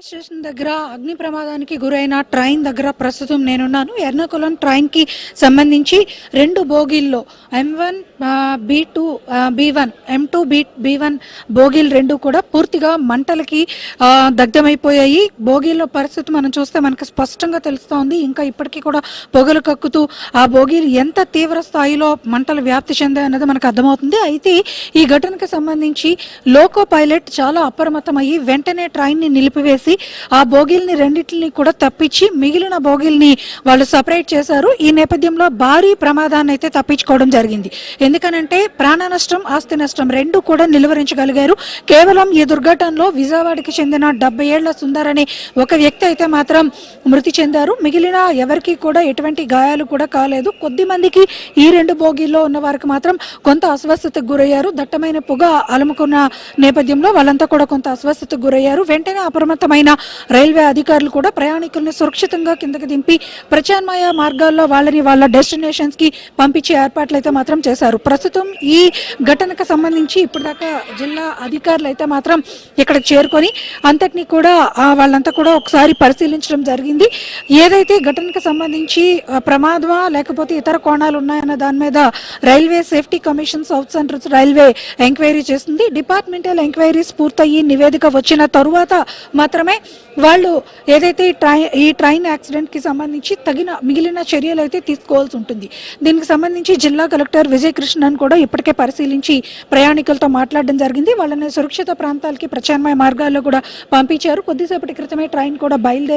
Station దగ్గర అగ్ని ప్రమాదానికి గురైన ట్రైన్ దగ్గర ప్రస్తుతం నేనున్నాను. ఎర్నాకుళం ట్రైన్ కి సంబంధించి రెండు బోగీల్లో M1 B2 B1 M2 B1 బోగీలు రెండు కూడా పూర్తిగా మంటలకి దగ్ధమైపోయాయి. బోగీల్లో పరిస్థితి మనం చూస్తే మనకు స్పష్టంగా తెలుస్తోంది. ఇంకా ఇప్పటికీ కూడా పొగలు కక్కుతూ ఆ బోగీలు ఎంత తీవ్ర స్థాయిలో మంటలు వ్యాప్తి చెందాయన్నది మనకు అర్థమవుతుంది. అయితే ఈ ఘటనకు సంబంధించి లోకో పైలట్ చాలా అప్రమత్తమయ్యి వెంటనే ట్రైన్ ని నిలిపివేసి ఆ బోగీల్ని రెండింటిని కూడా తప్పించి మిగిలిన బోగీల్ని వాళ్ళు సపరేట్ చేశారు. ఈ నేపథ్యంలో భారీ ప్రమాదాన్ని అయితే తప్పించుకోవడం జరిగింది. ఎందుకనంటే ప్రాణ నష్టం, ఆస్తి నష్టం రెండు కూడా నిలువరించగలిగారు. కేవలం ఈ దుర్ఘటనలో విజయవాడకి చెందిన 70 ఏళ్ల సుందర్ అనే ఒక వ్యక్తి అయితే మాత్రం మృతి చెందారు. మిగిలిన ఎవరికి కూడా ఎటువంటి గాయాలు కూడా కాలేదు. కొద్ది మందికి ఈ రెండు బోగీల్లో ఉన్న వారికి మాత్రం కొంత అస్వస్థతకు గురయ్యారు. దట్టమైన పొగ అలుముకున్న నేపథ్యంలో వాళ్ళంతా కూడా కొంత అస్వస్థతకు గురయ్యారు. వెంటనే అప్రమత్తమైన రైల్వే అధికారులు కూడా ప్రయాణికులను సురక్షితంగా కిందకి దింపి ప్రత్యామ్నాయ మార్గాల్లో వాళ్ళ డెస్టినేషన్స్ కి పంపించే ఏర్పాట్లు అయితే మాత్రం చేశారు. ప్రస్తుతం ఈ ఘటనకు సంబంధించి ఇప్పటిదాకా జిల్లా అధికారులు అయితే మాత్రం ఇక్కడ చేరుకొని అంతటినీ కూడా వాళ్ళంతా కూడా ఒకసారి పరిశీలించడం జరిగింది. ఏదైతే ఘటనకు సంబంధించి ప్రమాదమా లేకపోతే ఇతర కోణాలు ఉన్నాయన్న దాని మీద railway safety commission south central railway enquiry చేస్తుంది. డిపార్ట్మెంటల్ ఎంక్వైరీస్ పూర్తయ్యి నివేదిక వచ్చిన తరువాత మాత్రమే వాళ్ళు ఏదైతే ఈ ట్రైన్ యాక్సిడెంట్ కి సంబంధించి మిగిలిన చర్యలు అయితే తీసుకోవాల్సి ఉంటుంది. దీనికి సంబంధించి జిల్లా కలెక్టర్ విజయ్ కృష్ణన్ కూడా ఇప్పటికే పరిశీలించి ప్రయాణికులతో మాట్లాడడం జరిగింది. వాళ్ళని సురక్షిత ప్రాంతాలకి ప్రత్యామ్నాయ మార్గాల్లో కూడా పంపించారు. కొద్దిసేపటి క్రితమే ట్రైన్ కూడా బయలుదేరి